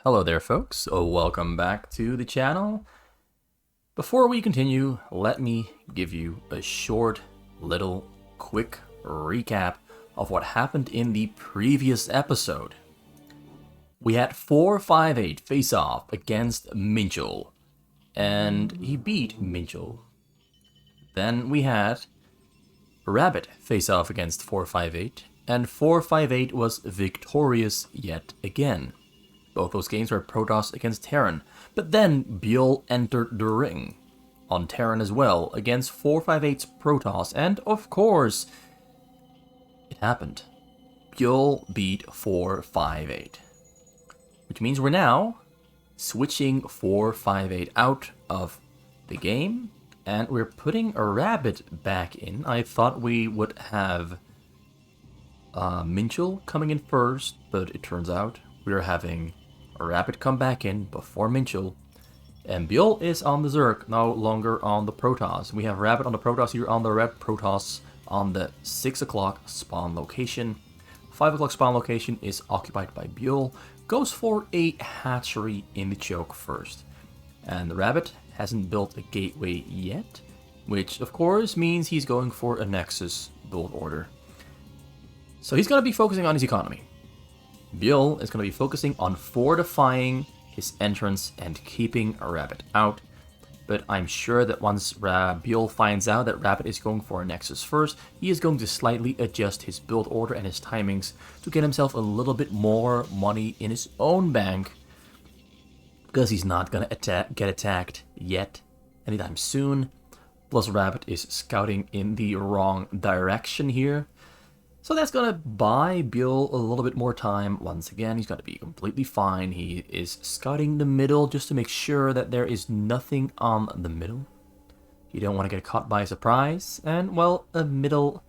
Hello there folks, welcome back to the channel. Before we continue, let me give you a short, little, quick recap of what happened in the previous episode. We had 458 face off against Minchul, and he beat Minchul. Then we had Rabbit face off against 458, and 458 was victorious yet again. Both those games were Protoss against Terran, but then Byul entered the ring on Terran as well against 458's Protoss, and of course, it happened. Byul beat 458, which means we're now switching 458 out of the game, and we're putting a Rabbit back in. I thought we would have Minchul coming in first, but it turns out we're having a Rabbit come back in before Minchul, and Byul is on the Zerg, no longer on the Protoss. We have Rabbit on the Protoss here on the Red Protoss on the 6 o'clock spawn location. 5 o'clock spawn location is occupied by Byul, goes for a hatchery in the choke first. And the Rabbit hasn't built a gateway yet, which of course means he's going for a Nexus build order. So he's going to be focusing on his economy. Byul is going to be focusing on fortifying his entrance and keeping a Rabbit out. But I'm sure that once Byul finds out that Rabbit is going for a Nexus first, he is going to slightly adjust his build order and his timings to get himself a little bit more money in his own bank, because he's not going to get attacked yet anytime soon. Plus Rabbit is scouting in the wrong direction here. So that's going to buy Byul a little bit more time. Once again, he's going to be completely fine. He is scouting the middle just to make sure that there is nothing on the middle. You don't want to get caught by surprise. And, well, middle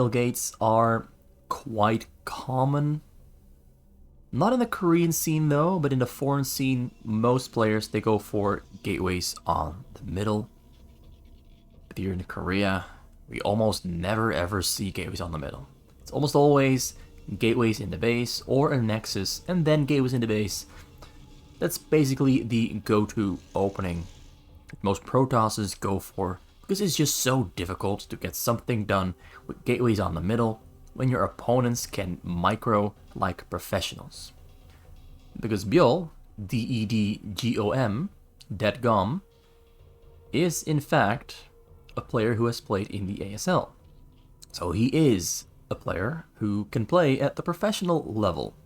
gates are quite common. Not in the Korean scene, though, but in the foreign scene, most players, they go for gateways on the middle. But here in Korea, we almost never ever see gateways on the middle. It's almost always gateways in the base or a Nexus and then gateways in the base. That's basically the go-to opening that most Protosses go for, because it's just so difficult to get something done with gateways on the middle when your opponents can micro like professionals. Because Byul, D-E-D-G-O-M, Deadgum, is in fact a player who has played in the ASL. So he is a player who can play at the professional level.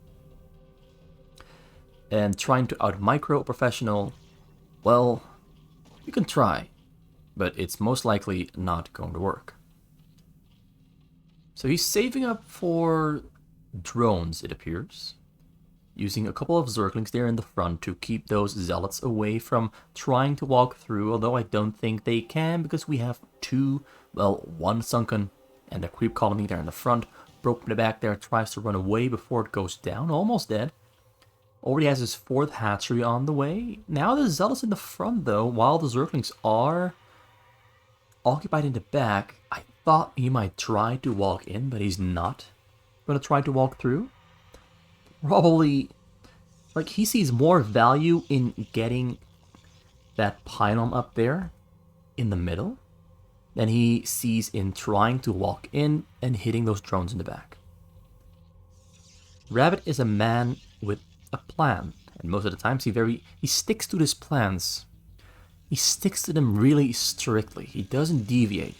And trying to out-micro a professional, well, you can try, but it's most likely not going to work. So he's saving up for drones, it appears, using a couple of Zerglings there in the front to keep those Zealots away from trying to walk through, although I don't think they can, because we have one Sunken and a creep colony there in the front. Broke in the back there, tries to run away before it goes down, almost dead. Already has his 4th hatchery on the way. Now the Zealots in the front though, while the Zerglings are occupied in the back. I thought he might try to walk in, but he's not going to try to walk through. Probably, like, he sees more value in getting that pylon up there in the middle than he sees in trying to walk in and hitting those drones in the back. Rabbit is a man with a plan, and most of the times he sticks to his plans. He sticks to them really strictly. He doesn't deviate.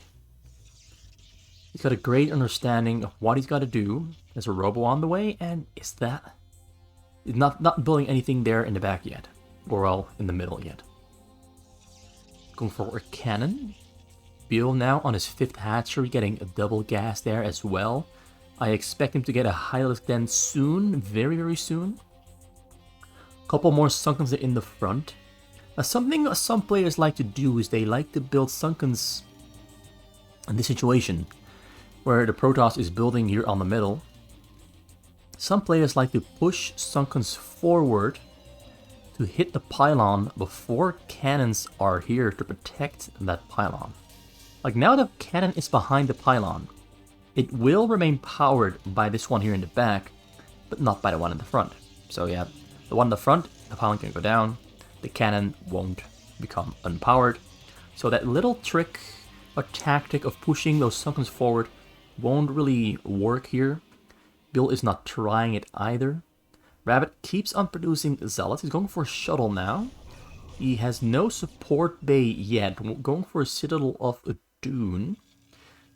He's got a great understanding of what he's got to do. There's a robo on the way, and is that not building anything there in the back yet, or well, in the middle yet. Going for a cannon. Byul now on his 5th hatchery, getting a double gas there as well. I expect him to get a Hylix den soon, very very soon. Couple more Sunkens in the front. Something some players like to do is they like to build Sunkens in this situation, where the Protoss is building here on the middle. Some players like to push Sunkens forward to hit the pylon before cannons are here to protect that pylon. Like now the cannon is behind the pylon. It will remain powered by this one here in the back, but not by the one in the front. So yeah, The one in the front, the pylon can go down. The cannon won't become unpowered. So that little trick or tactic of pushing those Sunkens forward won't really work here. Byul is not trying it either. Rabbit keeps on producing Zealots. He's going for a shuttle now. He has no support bay yet. Going for a Citadel of a Dune.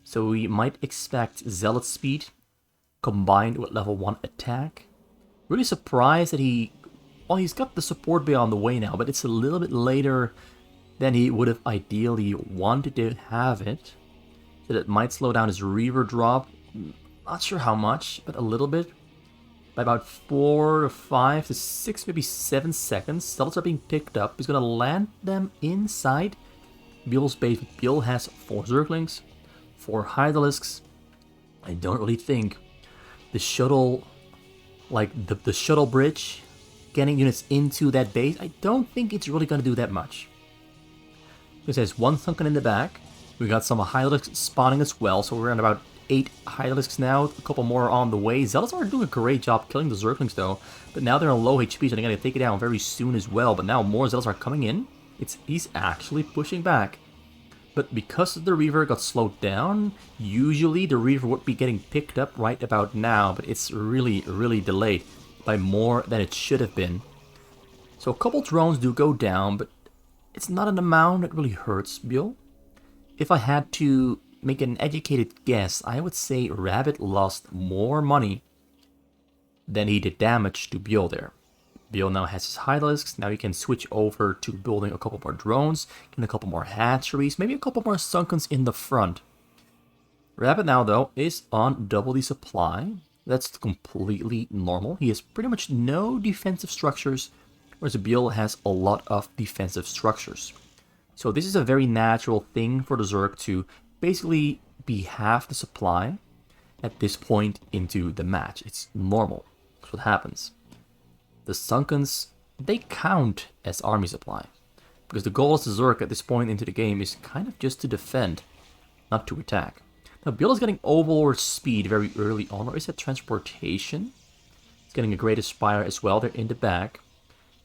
So we might expect Zealot speed combined with level 1 attack. Really surprised that he's got the support bay on the way now, but it's a little bit later than he would have ideally wanted to have it. So that might slow down his Reaver drop. Not sure how much, but a little bit. By about 4 to 5 to 6, maybe 7 seconds. Zealots are being picked up. He's going to land them inside Byul's base. Byul has 4 Zerglings, 4 Hydralisks. I don't really think the shuttle, like the shuttle bridge, getting units into that base, I don't think it's really going to do that much. Because there's 1 Sunken in the back. We got some Hydralisks spawning as well, so we're at about 8 Hydralisks now, a couple more on the way. Zealots are doing a great job killing the Zerglings though, but now they're on low HP, so they're going to take it down very soon as well. But now more Zealots are coming in. He's actually pushing back. But because the Reaver got slowed down, usually the Reaver would be getting picked up right about now, but it's really, really delayed by more than it should have been. So a couple drones do go down, but it's not an amount that really hurts Byul. If I had to make an educated guess, I would say Rabbit lost more money than he did damage to Byul there. Byul now has his Hydralisks. Now he can switch over to building a couple more drones, and a couple more hatcheries, maybe a couple more Sunkens in the front. Rabbit now, though, is on double the supply. That's completely normal. He has pretty much no defensive structures, whereas Byul has a lot of defensive structures. So this is a very natural thing for the Zerg to basically be half the supply at this point into the match. It's normal. That's what happens. The Sunkens, they count as army supply. Because the goal of the Zerg at this point into the game is kind of just to defend, not to attack. Now Byul is getting overlord speed very early on, or is that transportation? He's getting a great Aspire as well, they're in the back.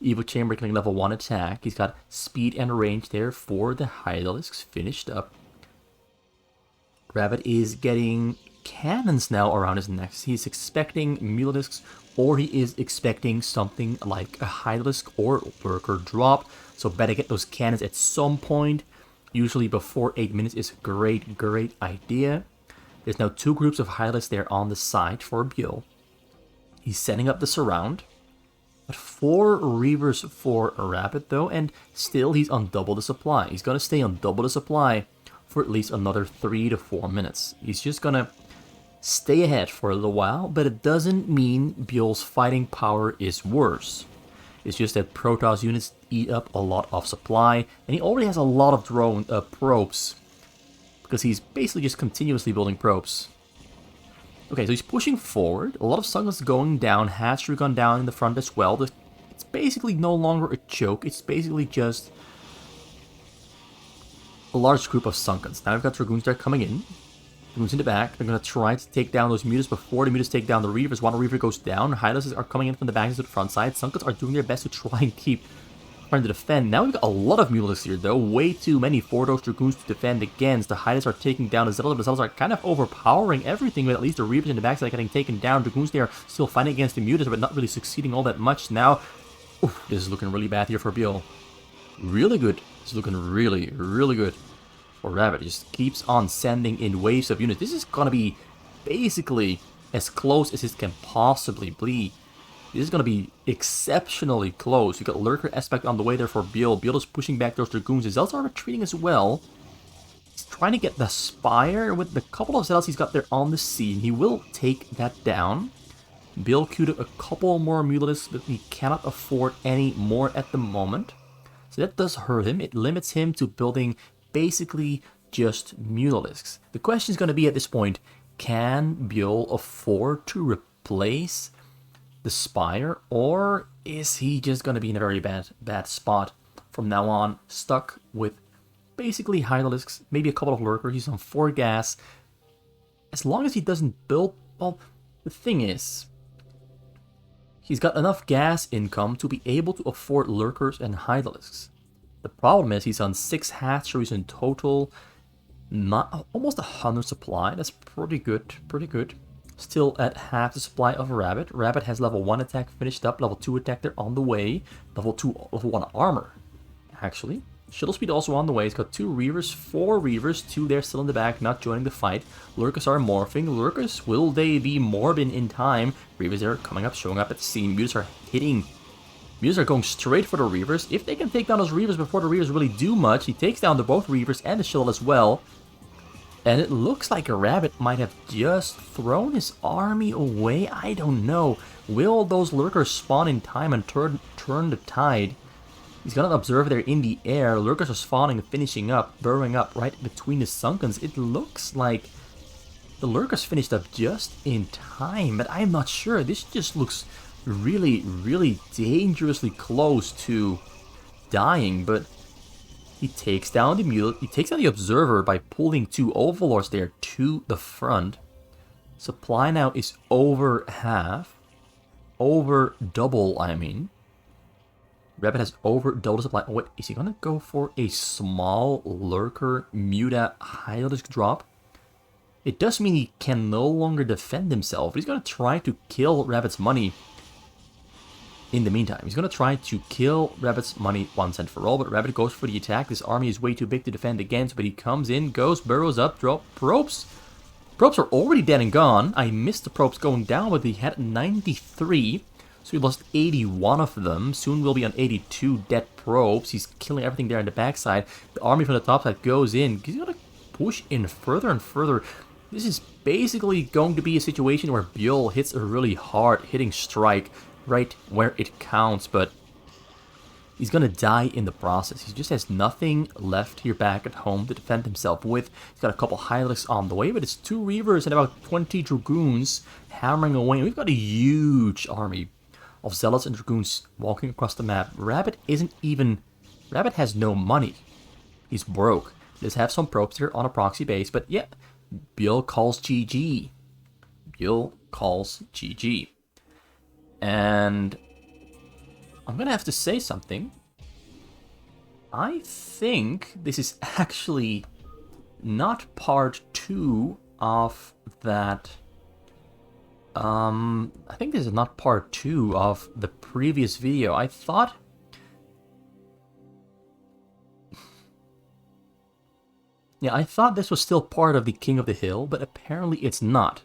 Evo Chamber getting level 1 attack. He's got speed and range there for the Hydralisks finished up. Rabbit is getting cannons now around his neck. He's expecting Mulisks, or he is expecting something like a Hydralisk or Worker drop. So better get those cannons at some point. Usually before 8 minutes is a great idea. There's now 2 groups of Hydralisks there on the side for Byul. He's setting up the surround. But 4 Reavers for a Rabbit though, and still he's on double the supply. He's gonna stay on double the supply for at least another 3 to 4 minutes. He's just gonna stay ahead for a little while, but it doesn't mean Byul's fighting power is worse. It's just that Protoss units eat up a lot of supply, and he already has a lot of drone probes, because he's basically just continuously building probes. Okay, so he's pushing forward, a lot of Sunkens going down, hatchery gone down in the front as well. It's basically no longer a choke, it's basically just a large group of Sunkens. Now we've got Dragoons there coming in. Dragoons in the back. They're going to try to take down those Mutas before the Mutas take down the Reavers. One Reaver goes down. Hydralisks are coming in from the back to the front side. Sunkens are doing their best to try and keep trying to defend. Now we've got a lot of Mulisks here though. Way too many for those Dragoons to defend against. The Hydralisks are taking down the Zealots. The Zealots are kind of overpowering everything, but at least the Reavers in the back are getting taken down. Dragoons there still fighting against the Mutas, but not really succeeding all that much now. Oof, this is looking really bad here for Byul. Really good. It's looking really good for Rabbit. He just keeps on sending in waves of units. This is gonna be basically as close as it can possibly be. This is gonna be exceptionally close. You got Lurker aspect on the way there for Byul. Byul is pushing back those Dragoons. The Zealots are retreating as well. He's trying to get the Spire with the couple of Zealots he's got there on the scene. He will take that down. Byul queued up a couple more Mulisks, but he cannot afford any more at the moment. So that does hurt him. It limits him to building basically just Mulisks. The question is going to be at this point, can Byul afford to replace the Spire, or is he just going to be in a very bad spot from now on, stuck with basically Hydralisks, maybe a couple of Lurkers, he's on 4 gas. As long as he doesn't build, well, the thing is, he's got enough gas income to be able to afford lurkers and hydralisks. The problem is he's on 6 hatcheries in total, not almost 100 supply. That's pretty good, pretty good. Still at half the supply of Rabbit. Rabbit has level 1 attack finished up, level 2 attack they're on the way, level 1 armor, actually. Shuttle speed also on the way. He's got 2 Reavers, 4 Reavers, 2 there still in the back, not joining the fight. Lurkers are morphing. Lurkers, will they be morbing in time? Reavers are coming up, showing up at the scene. Mutants are hitting. Mutants are going straight for the Reavers. If they can take down those Reavers before the Reavers really do much, he takes down the both Reavers and the Shuttle as well. And it looks like a Rabbit might have just thrown his army away. I don't know. Will those Lurkers spawn in time and turn the tide? He's got an observer there in the air. Lurkers are spawning and finishing up, burrowing up right between the Sunkens. It looks like the Lurkers finished up just in time, but I'm not sure. This just looks really, really dangerously close to dying, but he takes down the mule. He takes down the observer by pulling 2 overlords there to the front. Supply now is over half. Over double, I mean. Rabbit has over double the supply. Oh, wait, is he gonna go for a small lurker muta hydralisk drop? It does mean he can no longer defend himself. He's gonna try to kill Rabbit's money. In the meantime, he's going to try to kill Rabbit's money once and for all, but Rabbit goes for the attack. This army is way too big to defend against, but he comes in, goes, burrows up, drop probes. Probes are already dead and gone. I missed the probes going down, but he had 93, so he lost 81 of them. Soon will be on 82 dead probes. He's killing everything there on the backside. The army from the top side goes in. He's going to push in further and further. This is basically going to be a situation where Byul hits a really hard hitting strike right where it counts, but he's gonna die in the process. He just has nothing left here back at home to defend himself with. He's got a couple hydralisks on the way, but it's 2 Reavers and about 20 Dragoons hammering away. We've got a huge army of Zealots and Dragoons walking across the map. Rabbit has no money. He's broke. He does have some probes here on a proxy base, but yeah, Byul calls GG. Byul calls GG. And I'm gonna have to say something. I think this is actually not part 2 of that. I think this is not part 2 of the previous video. I thought. Yeah, I thought this was still part of the King of the Hill, but apparently it's not.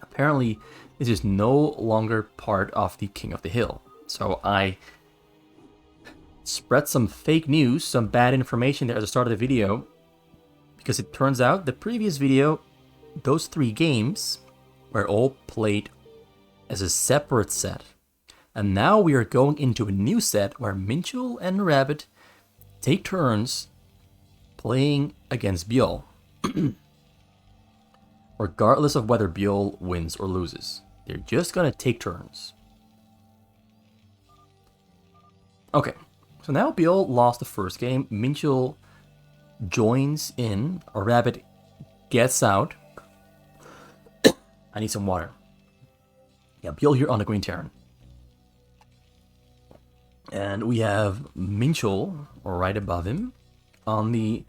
Apparently, this is no longer part of the King of the Hill. So I spread some fake news, some bad information there at the start of the video, because it turns out the previous video, those 3 games were all played as a separate set. And now we are going into a new set where Minchul and Rabbit take turns playing against Byul. Regardless of whether Byul wins or loses. They're just gonna take turns. Okay, so now Byul lost the first game. Minchul joins in. A Rabbit gets out. I need some water. Yeah, Byul here on the Green Terran. And we have Minchul right above him on the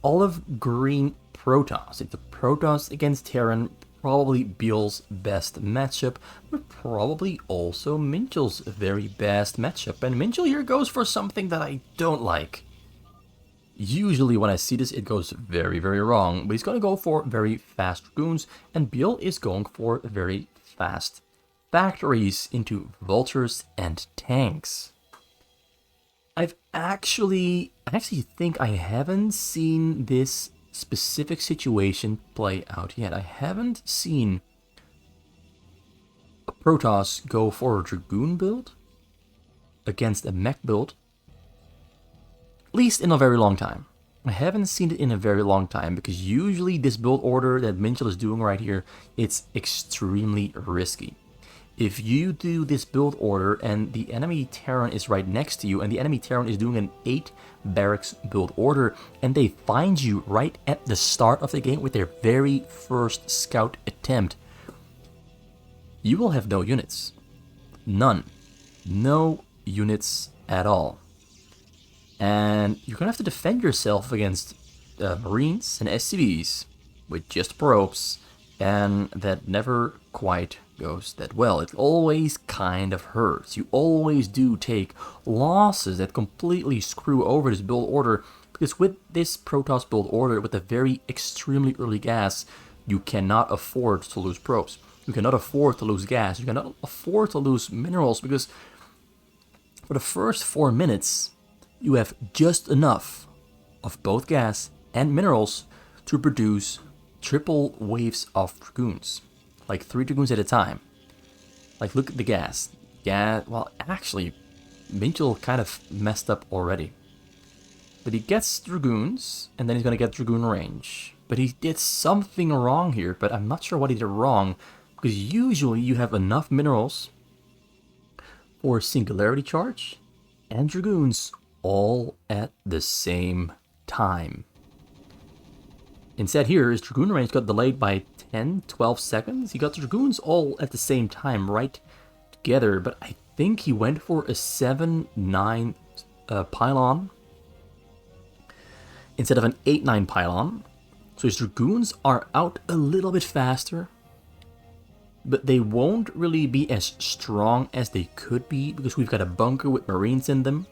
olive green Protoss. It's a Protoss against Terran, probably Byul's best matchup, but probably also Minchul's very best matchup. And Minchul here goes for something that I don't like. Usually when I see this, it goes very, very wrong, but he's going to go for very fast Dragoons, and Byul is going for very fast factories into Vultures and Tanks. I actually think I haven't seen this specific situation play out yet. I haven't seen a Protoss go for a Dragoon build against a mech build, at least in a very long time. I haven't seen it in a very long time, because usually this build order that Minchul is doing right here, it's extremely risky. If you do this build order and the enemy Terran is right next to you, and the enemy Terran is doing an 8 barracks build order, and they find you right at the start of the game with their very first scout attempt, you will have no units. None. No units at all. And you're gonna have to defend yourself against Marines and SCVs with just probes, and that never quite goes that well. It always kind of hurts. You always do take losses that completely screw over this build order, because with this Protoss build order, with a very extremely early gas, you cannot afford to lose probes. You cannot afford to lose gas. You cannot afford to lose minerals, because for the first 4 minutes, you have just enough of both gas and minerals to produce triple waves of Dragoons. Like 3 Dragoons at a time. Like, look at the gas. Yeah, well, actually, Minchul kind of messed up already. But he gets Dragoons, and then he's going to get Dragoon range. But he did something wrong here, but I'm not sure what he did wrong. Because usually you have enough minerals for Singularity Charge and Dragoons all at the same time. Instead here, his Dragoon range got delayed by 10-12 seconds. He got the Dragoons all at the same time, right together, but I think he went for a 7-9 pylon instead of an 8-9 pylon. So his Dragoons are out a little bit faster, but they won't really be as strong as they could be, because we've got a bunker with Marines in them.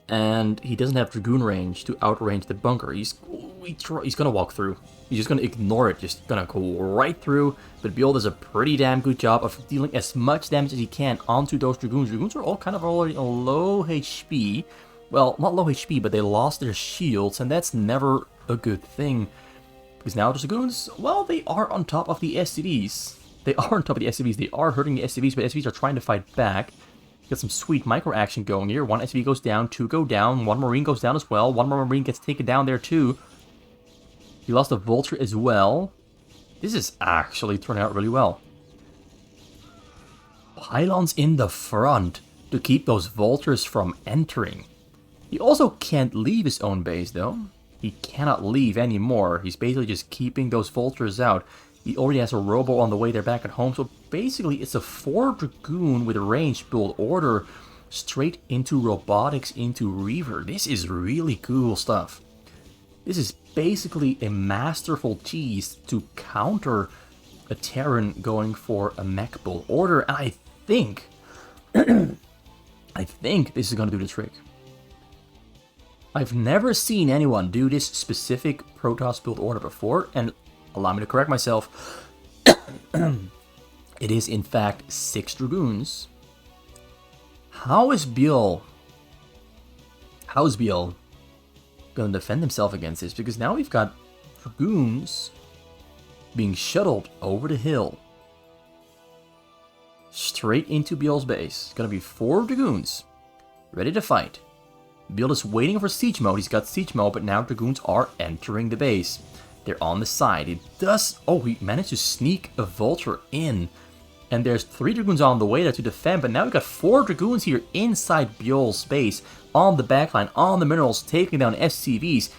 And he doesn't have Dragoon range to outrange the bunker. He's gonna walk through. He's just gonna ignore it. Just gonna go right through. But Byul does a pretty damn good job of dealing as much damage as he can onto those Dragoons. Dragoons are all kind of already on low HP. Well, not low HP, but they lost their shields, and that's never a good thing. Because now the Dragoons, well, they are on top of the SCVs. They are on top of the SCVs. They are hurting the SCVs, but SCVs are trying to fight back. Got some sweet micro action going here. 1 SCV goes down, 2 go down, 1 Marine goes down as well. 1 more Marine gets taken down there too. He lost a Vulture as well. This is actually turning out really well. Pylons in the front to keep those Vultures from entering. He also can't leave his own base though. He cannot leave anymore. He's basically just keeping those Vultures out. He already has a Robo on the way there back at home. So basically it's a 4 Dragoon with a range build order straight into robotics, into Reaver. This is really cool stuff. This is basically a masterful tease to counter a Terran going for a mech build order. And I think, I think this is going to do the trick. I've never seen anyone do this specific Protoss build order before, and allow me to correct myself. It is in fact 6 Dragoons. How is Byul going to defend himself against this? Because now we've got Dragoons being shuttled over the hill straight into Byul's base. It's going to be 4 Dragoons ready to fight. Byul is waiting for siege mode. He's got siege mode, but now Dragoons are entering the base. They're on the side. It does... Oh, he managed to sneak a Vulture in. And there's 3 Dragoons on the way there to defend. But now we've got 4 Dragoons here inside Byul's base. On the backline, on the minerals, taking down SCVs.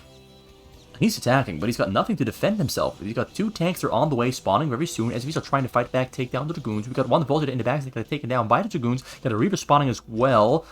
He's attacking, but he's got nothing to defend himself. He's got 2 tanks that are on the way, spawning very soon. SCVs are trying to fight back, take down the Dragoons. We've got 1 Vulture in the back that got taken down by the Dragoons. Got a Reaver spawning as well.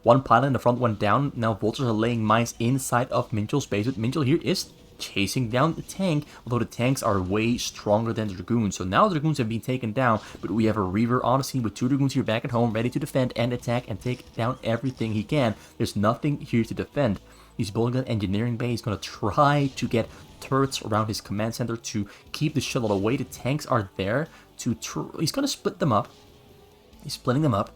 1 pilot in the front went down. Now Vultures are laying mines inside of Minchul's base. But Minchul here is chasing down the tank, although the tanks are way stronger than the Dragoons. So now the Dragoons have been taken down, but we have a Reaver on the scene with 2 Dragoons here back at home, ready to defend and attack and take down everything he can. There's nothing here to defend. He's building an engineering base. He's going to try to get turrets around his command center to keep the shuttle away. The tanks are there to... He's going to split them up. He's splitting them up.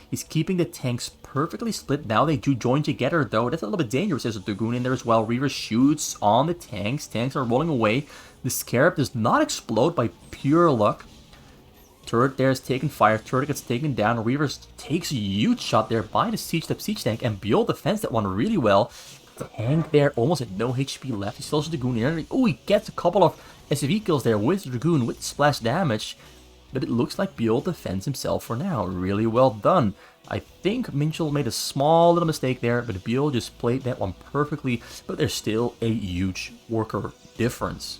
He's keeping the tanks perfectly split. Now they do join together, though. That's a little bit dangerous. There's a Dragoon in there as well. Reaver shoots on the tanks. Tanks are rolling away. The Scarab does not explode by pure luck. Turret there is taking fire. Turret gets taken down. Reaver takes a huge shot there by the siege tank. And Byul defends that one really well. Tank there almost at no HP left. He still has a Dragoon in there. Oh, he gets a couple of SCV kills there with the Dragoon with splash damage. But it looks like Byul defends himself for now. Really well done. I think Minchul made a small little mistake there, but Byul just played that one perfectly. But there's still a huge worker difference.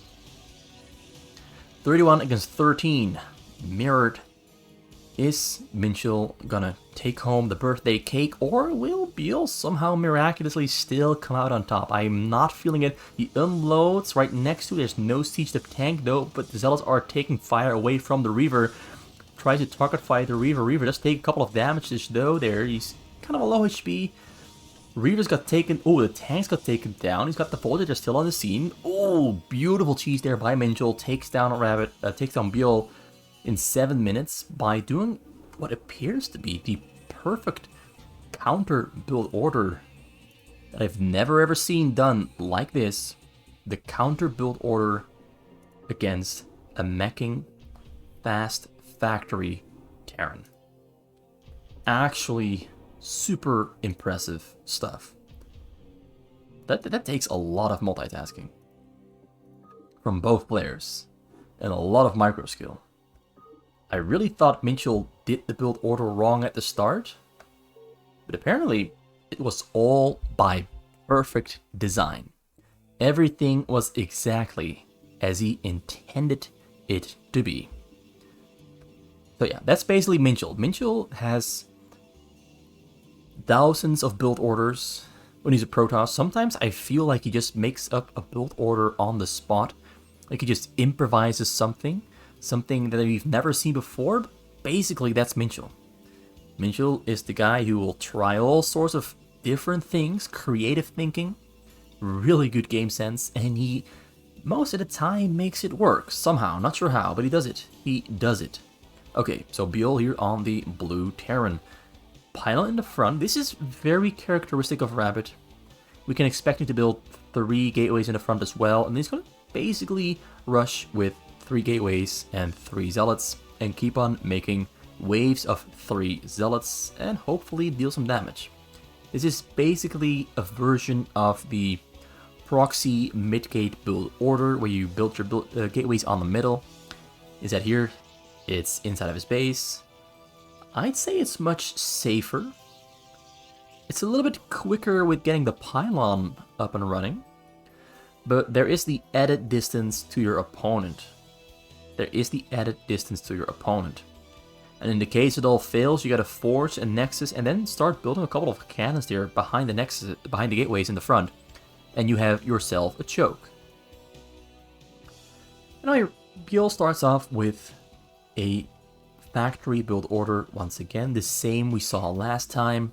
31 against 13. Mirrored Is Minchul gonna take home the birthday cake, or will Byul somehow miraculously still come out on top? I'm not feeling it. He unloads right next to it. There's no siege to tank though, but the Zealots are taking fire away from the Reaver. Tries to target fire the Reaver. Reaver does take a couple of damages though there. He's kind of a low HP. Reaver's got taken. Oh, the tanks got taken down. He's got the Vulture just still on the scene. Oh, beautiful cheese there by Minchul. Takes down a Rabbit. Takes down Byul in 7 minutes by doing what appears to be the perfect counter build order that I've never ever seen done like this. The counter build order against a meching fast factory Terran. Actually, super impressive stuff. That takes a lot of multitasking from both players and a lot of micro skill. I really thought Minchul did the build order wrong at the start, but apparently it was all by perfect design. Everything was exactly as he intended it to be. So yeah, that's basically Minchul. Minchul has thousands of build orders when he's a Protoss. Sometimes I feel like he just makes up a build order on the spot. Like he just improvises something that we've never seen before. But basically, that's Minchul. Minchul is the guy who will try all sorts of different things, creative thinking, really good game sense, and he, most of the time, makes it work. Somehow, not sure how, but he does it. He does it. Okay, so Byul here on the blue Terran. Pylon in the front. This is very characteristic of Rabbit. We can expect him to build 3 gateways in the front as well, and he's going to basically rush with 3 gateways and 3 zealots and keep on making waves of 3 zealots and hopefully deal some damage. This is basically a version of the proxy mid-gate build order where you build your gateways on the middle. Is that here? It's inside of his base. I'd say it's much safer. It's a little bit quicker with getting the pylon up and running, but there is the added distance to your opponent. And in the case it all fails, you gotta forge a nexus and then start building a couple of cannons there behind the nexus, behind the gateways in the front, and you have yourself a choke. Now your Byul starts off with a factory build order once again, the same we saw last time.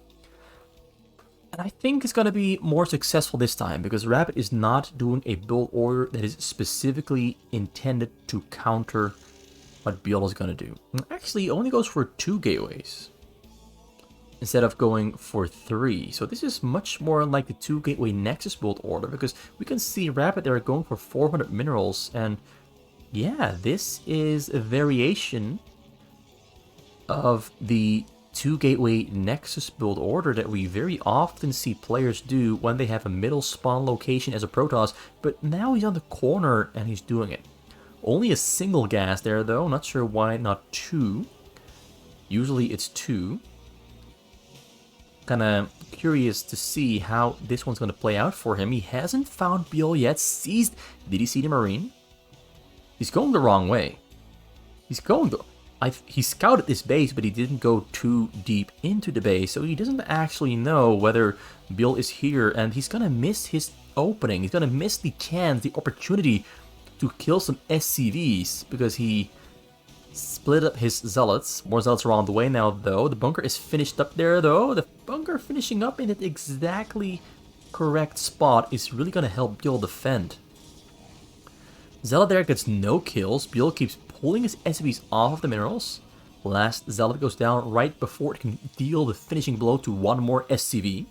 And I think it's going to be more successful this time, because Rabbit is not doing a build order that is specifically intended to counter what Byul is going to do. Actually, it only goes for 2 gateways instead of going for 3. So this is much more like the 2 gateway Nexus build order, because we can see Rabbit there going for 400 minerals. And yeah, this is a variation of the 2 gateway Nexus build order that we very often see players do when they have a middle spawn location as a Protoss, but now he's on the corner and he's doing it. Only a single gas there though, not sure why not 2. Usually it's 2. Kinda curious to see how this one's gonna play out for him. He hasn't found Byul yet. Seized. Did he see the Marine? He's going the wrong way. He scouted this base, but he didn't go too deep into the base, so he doesn't actually know whether Byul is here, and he's gonna miss his opening. He's gonna miss the chance, the opportunity to kill some SCVs, because he split up his zealots. More zealots are on the way now, though. The bunker is finished up there, though. The bunker finishing up in the exactly correct spot is really gonna help Byul defend. Zealot there gets no kills. Byul keeps pulling his SCVs off of the minerals. Last Zealot goes down right before it can deal the finishing blow to one more SCV.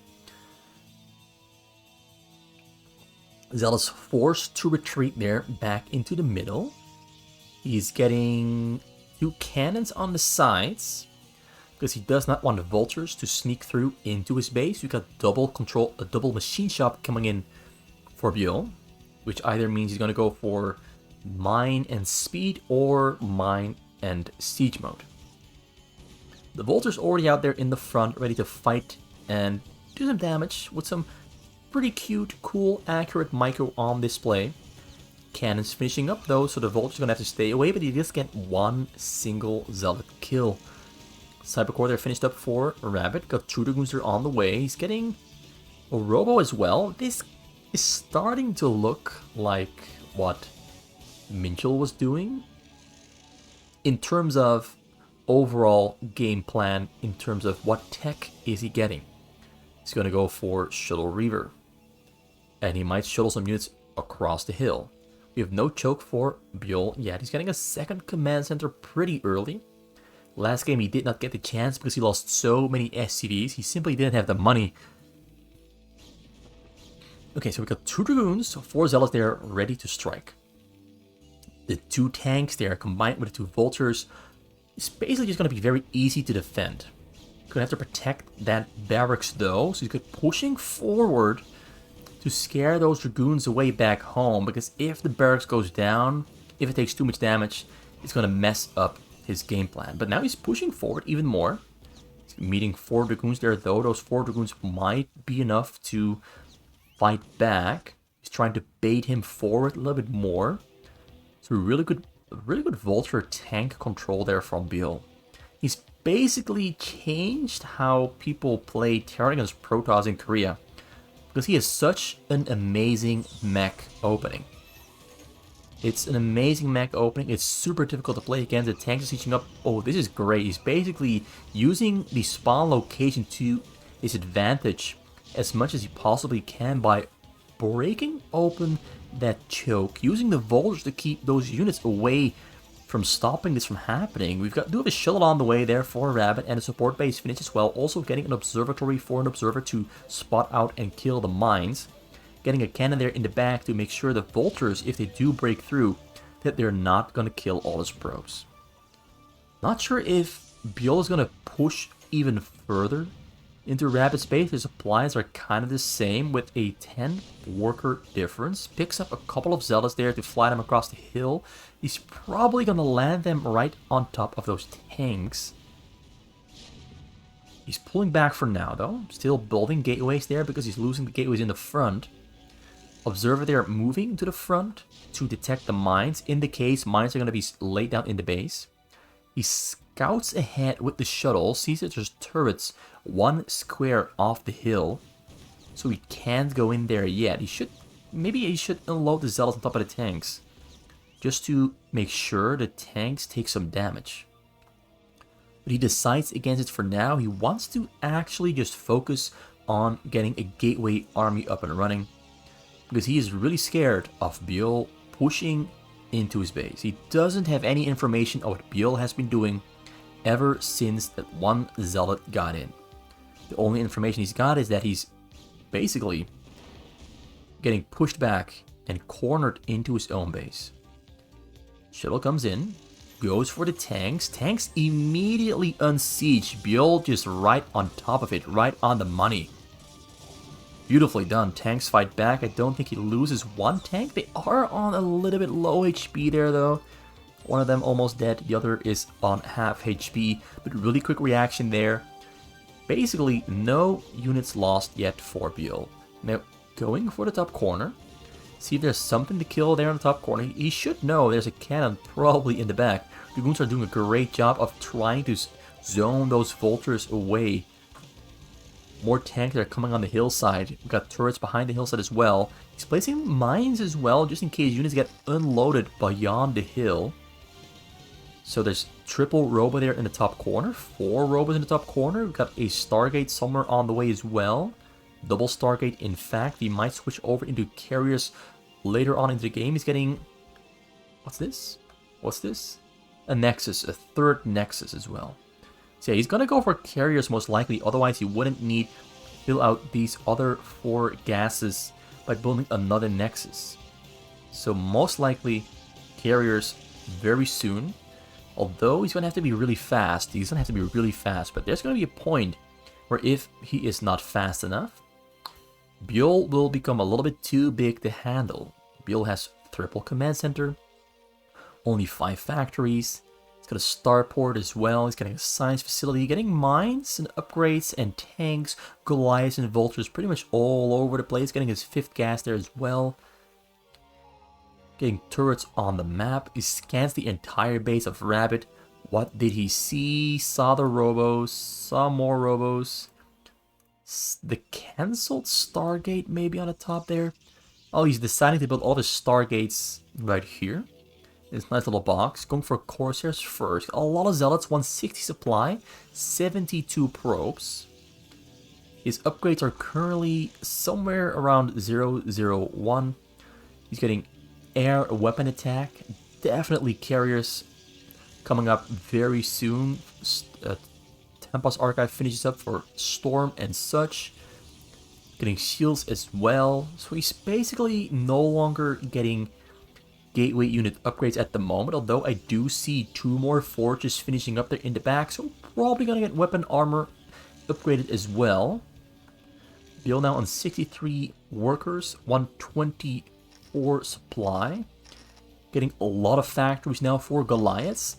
Zealot's forced to retreat there back into the middle. He's getting 2 cannons on the sides because he does not want the vultures to sneak through into his base. You got double control, a double machine shop coming in for Byul, which either means he's going to go for mine and speed or mine and siege mode. The vulture's already out there in the front, ready to fight and do some damage with some pretty cute, cool, accurate micro on display. Cannon's finishing up though, so the vulture's gonna have to stay away, but he just get 1 single zealot kill. Cybercore there finished up for Rabbit. Got 2 Dragoons there on the way. He's getting a Robo as well. This is starting to look like what Minchul was doing in terms of overall game plan, in terms of what tech is he getting. He's going to go for Shuttle Reaver. And he might shuttle some units across the hill. We have no choke for Byul yet. He's getting a second command center pretty early. Last game he did not get the chance because he lost so many SCVs. He simply didn't have the money. Okay, so we got 2 Dragoons, 4 Zealots there ready to strike. The 2 tanks there combined with the 2 Vultures is basically just going to be very easy to defend. Gonna have to protect that barracks though, so he's good pushing forward to scare those Dragoons away back home, because if the barracks goes down, if it takes too much damage, it's gonna mess up his game plan. But now he's pushing forward even more. He's meeting 4 Dragoons there though. Those 4 Dragoons might be enough to fight back. He's trying to bait him forward a little bit more. So really good Vulture tank control there from Byul. He's basically changed how people play Terran against Protoss in Korea, because he has such an amazing mech opening. It's an amazing mech opening. It's super difficult to play against. The tank is heating up. Oh, this is great. He's basically using the spawn location to his advantage as much as he possibly can by breaking open that choke, using the Vultures to keep those units away from stopping this from happening. We have a shuttle on the way there for Rabbit, and a support base finish as well. Also getting an observatory for an observer to spot out and kill the mines. Getting a cannon there in the back to make sure the Vultures, if they do break through, that they're not going to kill all his probes. Not sure if Byul is going to push even further into Rabbit's base. His supplies are kind of the same with a 10 worker difference. Picks up a couple of Zealots there to fly them across the hill. He's probably going to land them right on top of those tanks. He's pulling back for now though. Still building gateways there because he's losing the gateways in the front. Observer there moving to the front to detect the mines. In the case mines are going to be laid down in the base. He scouts ahead with the shuttle, sees that there's turrets 1 square off the hill, so he can't go in there yet. Maybe he should unload the Zealots on top of the tanks, just to make sure the tanks take some damage. But he decides against it for now. He wants to actually just focus on getting a gateway army up and running, because he is really scared of Byul pushing into his base. He doesn't have any information on what Byul has been doing ever since that 1 Zealot got in. The only information he's got is that he's basically getting pushed back and cornered into his own base. Shuttle comes in, goes for the tanks. Tanks immediately unsiege. Byul just right on top of it, right on the money. Beautifully done. Tanks fight back. I don't think he loses 1 tank. They are on a little bit low HP there though. One of them almost dead, the other is on half HP, but really quick reaction there. Basically, no units lost yet for Byul. Now, going for the top corner. See if there's something to kill there in the top corner. He should know there's a cannon probably in the back. Dragoons are doing a great job of trying to zone those Vultures away. More tanks are coming on the hillside. We've got turrets behind the hillside as well. He's placing mines as well, just in case units get unloaded beyond the hill. So there's triple Robo there in the top corner. 4 Robos in the top corner. We've got a Stargate somewhere on the way as well. Double Stargate, in fact. He might switch over into carriers later on into the game. He's getting... What's this? What's this? A Nexus. A 3rd Nexus as well. So yeah, he's going to go for carriers most likely. Otherwise, he wouldn't need to fill out these other 4 gases by building another Nexus. So most likely, carriers very soon. Although he's going to have to be really fast. He's going to have to be really fast. But there's going to be a point where if he is not fast enough, Byul will become a little bit too big to handle. Byul has triple command center, only 5 factories. He's got a starport as well. He's getting a science facility, getting mines and upgrades and tanks, Goliaths and Vultures pretty much all over the place. Getting his 5th gas there as well. Getting turrets on the map. He scans the entire base of Rabbit. What did he see? Saw the robos, saw more robos. The cancelled Stargate maybe on the top there. Oh, he's deciding to build all the Stargates right here. This nice little box. Going for Corsairs first. A lot of Zealots, 160 supply, 72 probes. His upgrades are currently somewhere around 001. He's getting air weapon attack. Definitely carriers coming up very soon. Tempest Archive finishes up for Storm and such. Getting shields as well. So he's basically no longer getting gateway unit upgrades at the moment. Although I do see 2 more forges finishing up there in the back. So probably going to get weapon armor upgraded as well. Byul now on 63 workers. 124 supply. Getting a lot of factories now for Goliaths.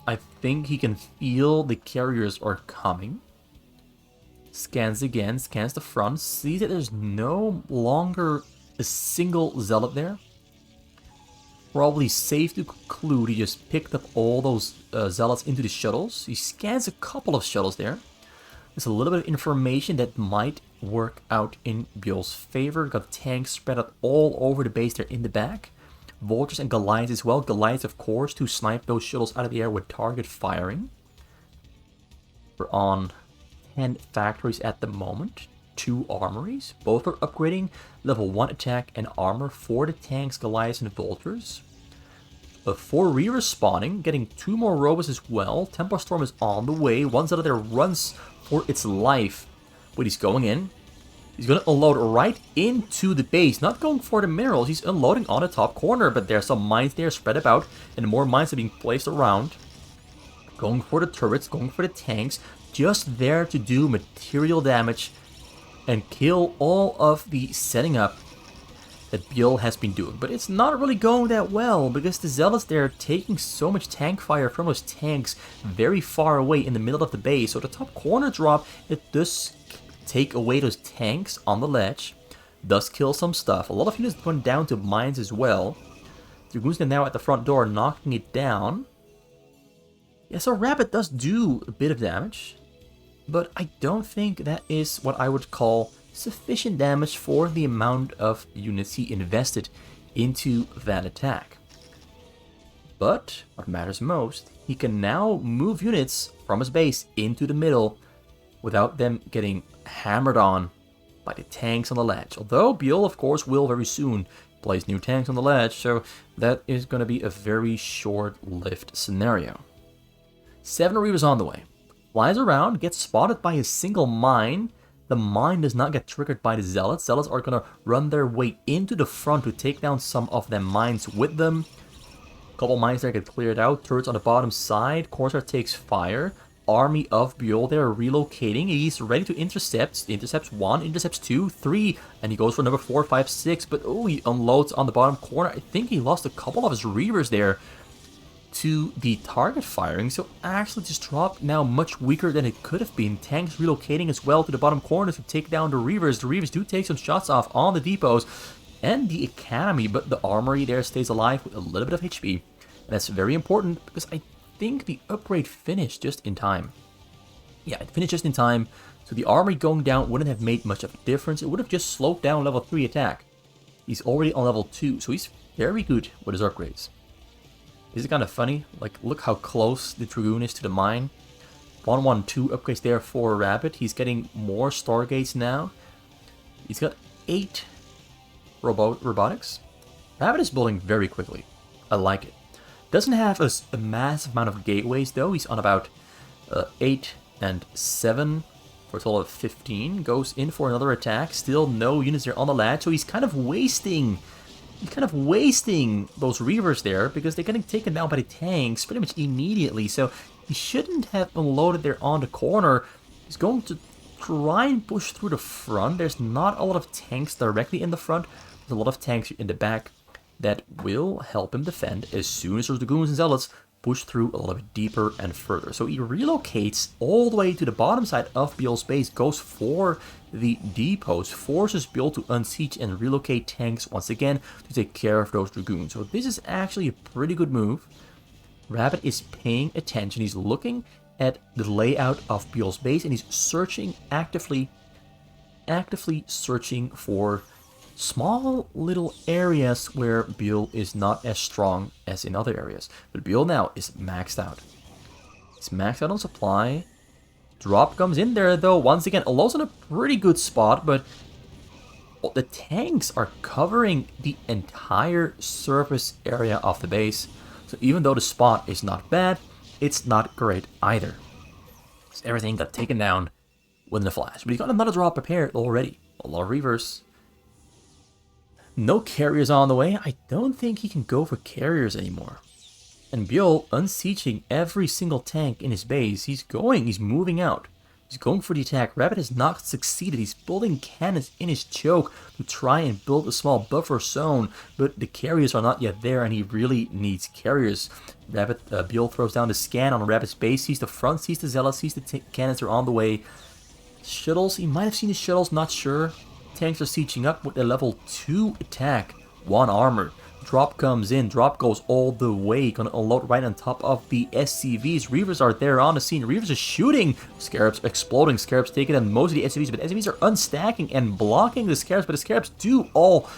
I think he can feel the carriers are coming. Scans again, scans the front, sees that there's no longer a single zealot there. Probably safe to conclude he just picked up all those zealots into the shuttles. He scans a couple of shuttles there. There's a little bit of information that might work out in Byul's favor. Got tanks spread out all over the base there in the back. Vultures and Goliaths as well. Goliaths, of course, to snipe those shuttles out of the air with target firing. We're on 10 factories at the moment. 2 armories. Both are upgrading level 1 attack and armor for the tanks, Goliaths, and Vultures. 4 Reavers spawning, getting 2 more robots as well. Templar Storm is on the way. One out of there runs for its life. But he's going in. He's going to unload right into the base. Not going for the minerals. He's unloading on the top corner. But there's some mines there spread about. And more mines are being placed around. Going for the turrets. Going for the tanks. Just there to do material damage. And kill all of the setting up that Byul has been doing. But it's not really going that well. Because the Zealots there are taking so much tank fire from those tanks very far away in the middle of the base. So the top corner drop, it does take away those tanks on the ledge, does kill some stuff. A lot of units went down to mines as well. Dragoons are now at the front door, knocking it down. Yeah, so Rabbit does do a bit of damage, but I don't think that is what I would call sufficient damage for the amount of units he invested into that attack. But what matters most, he can now move units from his base into the middle without them getting hammered on by the tanks on the ledge. Although Byul, of course, will very soon place new tanks on the ledge, so that is going to be a very short-lived scenario. 7 Reavers on the way. Flies around, gets spotted by a single mine. The mine does not get triggered by the Zealots. Zealots are going to run their way into the front to take down some of them mines with them. A couple mines there get cleared out. Turrets on the bottom side. Corsair takes fire. Army of Byul, they're relocating. He's ready to intercept. Intercepts 1, intercepts 2, 3, and he goes for number 4, 5, 6. But oh, he unloads on the bottom corner. I think he lost a couple of his Reavers there to the target firing. So actually just dropped now much weaker than it could have been. Tanks relocating as well to the bottom corner to take down the Reavers. The Reavers do take some shots off on the depots and the Academy, but the armory there stays alive with a little bit of HP. And that's very important because I think the upgrade finished just in time. Yeah, it finished just in time, so the armory going down wouldn't have made much of a difference. It would have just slowed down level 3 attack. He's already on level 2, so he's very good with his upgrades. This is kind of funny, like look how close the Dragoon is to the mine. 112 upgrades there for Rabbit. He's getting more Stargates now. He's got 8 robotics. Rabbit is building very quickly. I like it. Doesn't have a massive amount of gateways though. He's on about 8 and 7 for a total of 15. Goes in for another attack. Still no units there on the ladder. So he's kind of wasting those Reavers there because they're getting taken down by the tanks pretty much immediately. So he shouldn't have unloaded there on the corner. He's going to try and push through the front. There's not a lot of tanks directly in the front. There's a lot of tanks in the back that will help him defend as soon as those Dragoons and Zealots push through a little bit deeper and further. So he relocates all the way to the bottom side of Byul's base, goes for the depots, forces Byul to unsiege and relocate tanks once again to take care of those Dragoons. So this is actually a pretty good move. Rabbit is paying attention. He's looking at the layout of Byul's base, and he's searching actively searching for small little areas where Byul is not as strong as in other areas. But Byul now is maxed out. He's maxed out on supply. Drop comes in there though. Once again, Alo's in a pretty good spot, but the tanks are covering the entire surface area of the base. So even though the spot is not bad, it's not great either. So everything got taken down within a flash. But he's got another drop prepared already. A lot of reverse. No carriers on the way. I don't think he can go for carriers anymore. And Byul unsieging every single tank in his base. He's moving out. He's going for the attack. Rabbit has not succeeded. He's building cannons in his choke to try and build a small buffer zone, but the carriers are not yet there, and he really needs carriers. Byul throws down the scan on Rabbit's base. Sees the front, sees the zealots, sees the cannons are on the way. Shuttles, he might have seen the shuttles, not sure. Tanks are sieging up with a level 2 attack. 1 armor. Drop comes in. Drop goes all the way. Gonna unload right on top of the SCVs. Reavers are there on the scene. Reavers are shooting. Scarabs exploding. Scarabs taking on most of the SCVs. But SCVs are unstacking and blocking the Scarabs. But the Scarabs do all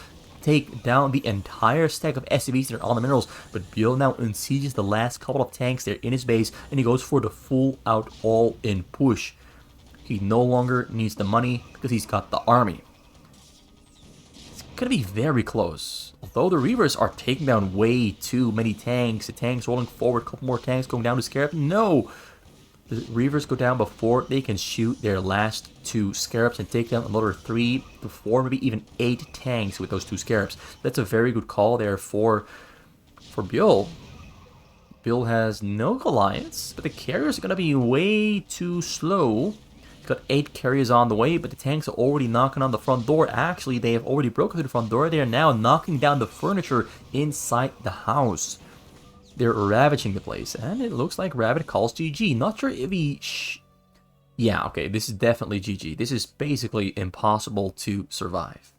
take down the entire stack of SCVs that are on the minerals. But Byul now unsieges the last couple of tanks there in his base. And he goes for the full out all-in push. He no longer needs the money because he's got the army. It's going to be very close. Although the Reavers are taking down way too many tanks. The tanks rolling forward, a couple more tanks going down to Scarab. No! The Reavers go down before they can shoot their last 2 Scarabs and take down another 3 to 4, maybe even 8 tanks with those 2 Scarabs. That's a very good call there for Byul. Byul has no Goliaths, but the carriers are going to be way too slow. Got 8 carriers on the way, but the tanks are already knocking on the front door. Actually, they have already broken through the front door. They are now knocking down the furniture inside the house. They're ravaging the place, and it looks like Rabbit calls GG. Not sure if he... Yeah, okay, this is definitely GG. This is basically impossible to survive.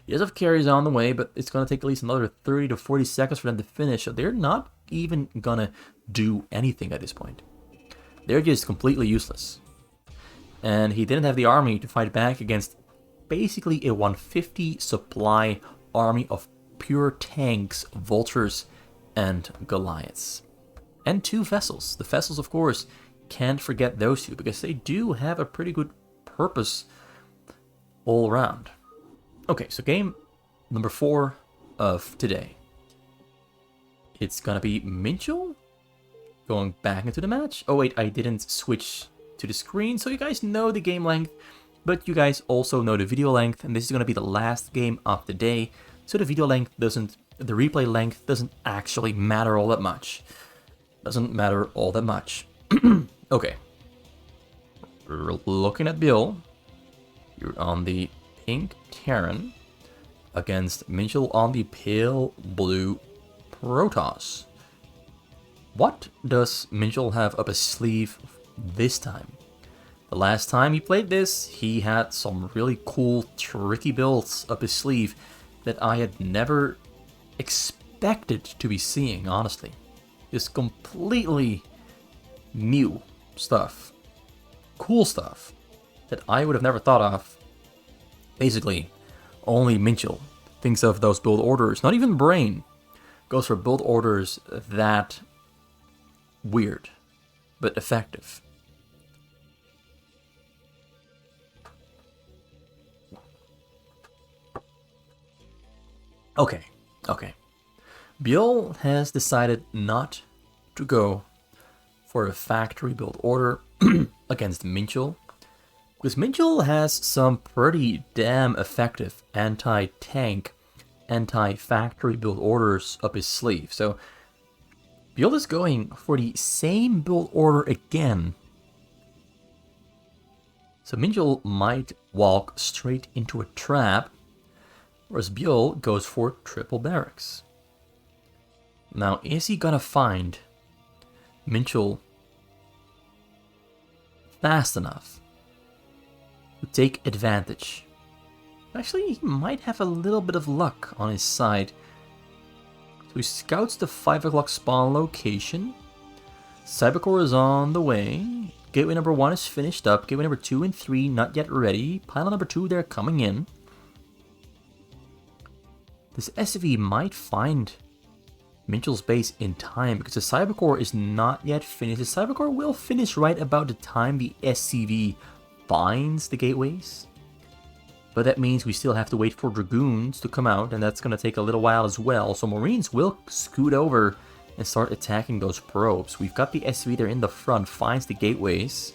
He does have carriers on the way, but it's going to take at least another 30 to 40 seconds for them to finish, so they're not even going to do anything at this point. They're just completely useless. And he didn't have the army to fight back against basically a 150 supply army of pure tanks, vultures, and Goliaths. And 2 vessels. The vessels, of course, can't forget those 2 because they do have a pretty good purpose all around. Okay, so game number 4 of today. It's gonna be Minchul going back into the match. Oh wait, I didn't switch to the screen, so you guys know the game length, but you guys also know the video length, and this is going to be the last game of the day, so the replay length doesn't actually matter all that much. Okay. We're looking at Byul. You're on the pink Terran against Minchul on the pale blue Protoss. What does Minchul have up his sleeve this time? The last time he played this, he had some really cool, tricky builds up his sleeve that I had never expected to be seeing, honestly. Just completely new stuff. Cool stuff that I would have never thought of. Basically, only Minchul thinks of those build orders. Not even Brain goes for build orders that weird, but effective. Okay. Byul has decided not to go for a factory build order against Minchul, because Minchul has some pretty damn effective anti-tank, anti-factory build orders up his sleeve. So Byul is going for the same build order again. So Minchul might walk straight into a trap, whereas Byul goes for triple barracks. Now, is he gonna find Minchul fast enough to take advantage? Actually, he might have a little bit of luck on his side he scouts the 5 o'clock spawn location. Cybercore is on the way. Gateway number 1 is finished up. Gateway number 2 and 3 not yet ready. Pylon number 2, they're coming in. This SV might find Minchul's base in time because the Cybercore is not yet finished. The Cybercore will finish right about the time the SCV finds the gateways. But that means we still have to wait for Dragoons to come out, and that's going to take a little while as well. So Marines will scoot over and start attacking those probes. We've got the SV there in the front, finds the gateways.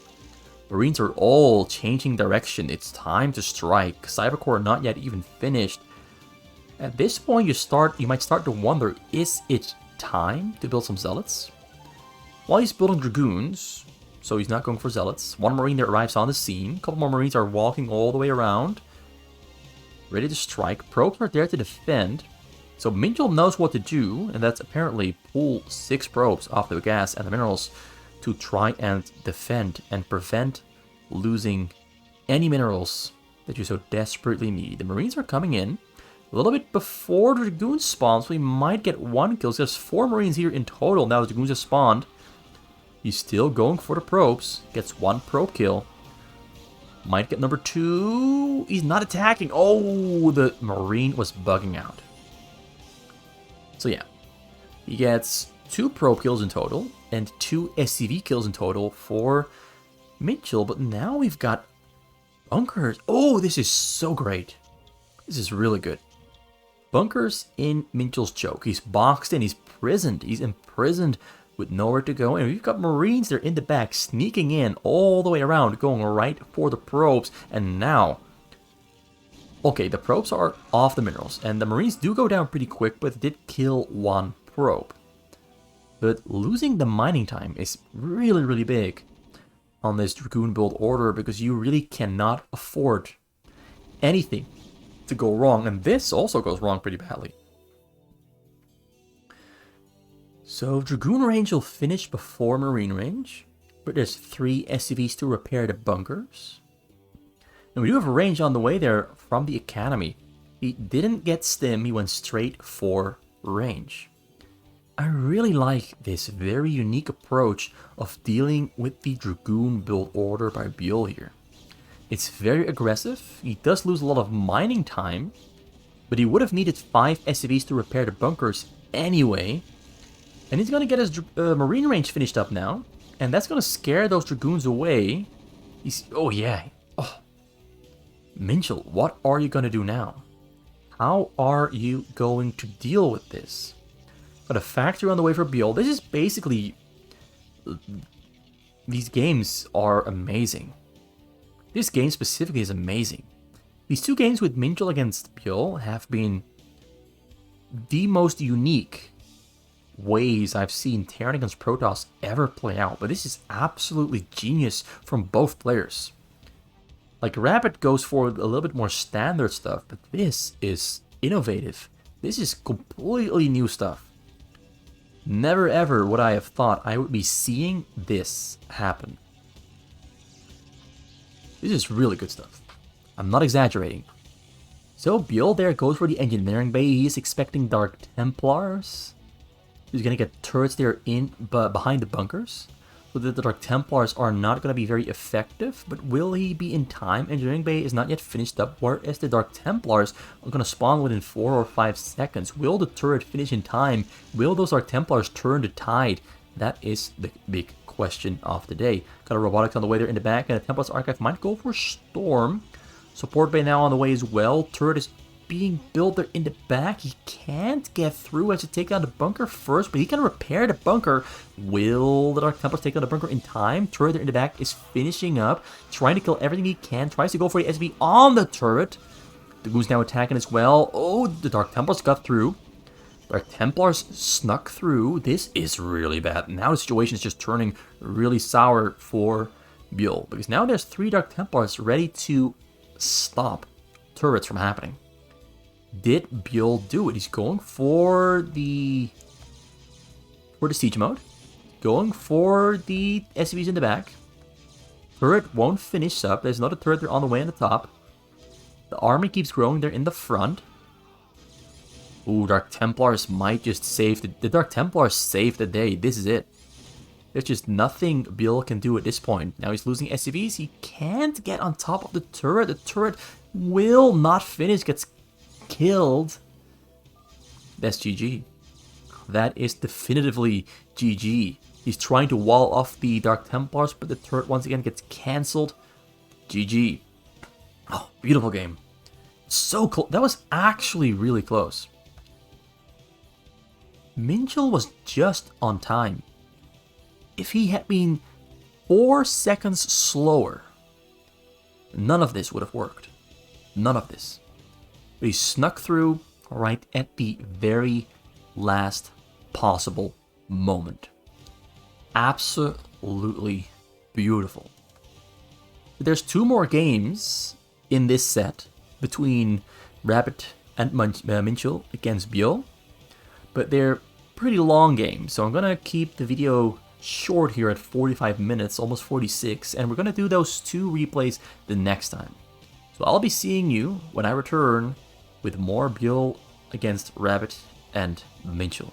Marines are all changing direction. It's time to strike. Cybercore not yet even finished. At this point, you might start to wonder, is it time to build some Zealots? While he's building Dragoons, so he's not going for Zealots. One Marine there arrives on the scene. A couple more Marines are walking all the way around, ready to strike. Probes are there to defend. So Minchul knows what to do, and that's apparently pull 6 probes off the gas and the minerals to try and defend and prevent losing any minerals that you so desperately need. The Marines are coming in a little bit before the Dragoons spawn, so we might get 1 kill. So there's 4 Marines here in total now the Dragoons have spawned. He's still going for the probes. Gets 1 probe kill. Might get number 2. He's not attacking. Oh, the Marine was bugging out. So yeah, he gets 2 probe kills in total and 2 SCV kills in total for Minchul. But now we've got bunkers. Oh, this is so great. This is really good. Bunkers in Minchul's choke. He's boxed in. He's prisoned. He's imprisoned with nowhere to go. And we've got Marines there in the back sneaking in all the way around, going right for the probes. And now, okay, the probes are off the minerals. And the Marines do go down pretty quick, but did kill 1 probe. But losing the mining time is really, really big on this Dragoon build order because you really cannot afford anything to go wrong, and this also goes wrong pretty badly. So Dragoon range will finish before Marine range, but there's 3 SCVs to repair the bunkers. And we do have a range on the way there from the Academy. He didn't get stim, he went straight for range. I really like this very unique approach of dealing with the Dragoon build order by Byul here. It's very aggressive. He does lose a lot of mining time, but he would have needed 5 SCVs to repair the bunkers anyway. And he's going to get his Marine range finished up now, and that's going to scare those Dragoons away. Oh yeah. Oh. Minchul, what are you going to do now? How are you going to deal with this? Got a factory on the way for Byul. This is basically... These games are amazing. This game specifically is amazing. These 2 games with Minchul against Byul have been the most unique ways I've seen Terran against Protoss ever play out. But this is absolutely genius from both players. Like, Rabbit goes for a little bit more standard stuff, but this is innovative. This is completely new stuff. Never ever would I have thought I would be seeing this happen. This is really good stuff. I'm not exaggerating. So Byul there goes for the engineering bay. He's expecting Dark Templars. He's gonna get turrets there behind the bunkers. So that the Dark Templars are not gonna be very effective. But will he be in time? Engineering bay is not yet finished up. Whereas the Dark Templars are gonna spawn within 4 or 5 seconds. Will the turret finish in time? Will those Dark Templars turn the tide? That is the big question of the day. Got a robotics on the way there in the back, and the Templars Archive might go for Storm. Support bay now on the way as well. Turret is being built there in the back. He can't get through. Has to take down the bunker first, but he can repair the bunker. Will the Dark Templars take down the bunker in time? Turret there in the back is finishing up, trying to kill everything he can. Tries to go for the SV on the turret. The Goon's now attacking as well. Oh, the Dark Templars got through. Dark Templars snuck through. This is really bad. Now the situation is just turning really sour for Byul, because now there's 3 Dark Templars ready to stop turrets from happening. Did Byul do it? He's going for the siege mode. Going for the SCVs in the back. Turret won't finish up. There's another turret there on the way on the top. The army keeps growing there in the front. Ooh, Dark Templars might just save the Dark Templars saved the day. This is it. There's just nothing Byul can do at this point. Now he's losing SCVs. He can't get on top of the turret. The turret will not finish. Gets killed. That's GG. That is definitively GG. He's trying to wall off the Dark Templars, but the turret once again gets cancelled. GG. Oh, beautiful game. So close. That was actually really close. Minchul was just on time. If he had been 4 seconds slower, none of this would have worked. None of this. But he snuck through right at the very last possible moment. Absolutely beautiful. There's 2 more games in this set between Rabbit and Minchul against Byul, but they're pretty long games, so I'm gonna keep the video short here at 45 minutes, almost 46, and we're gonna do those 2 replays the next time. So I'll be seeing you when I return with more Byul against Rabbit and Minchul.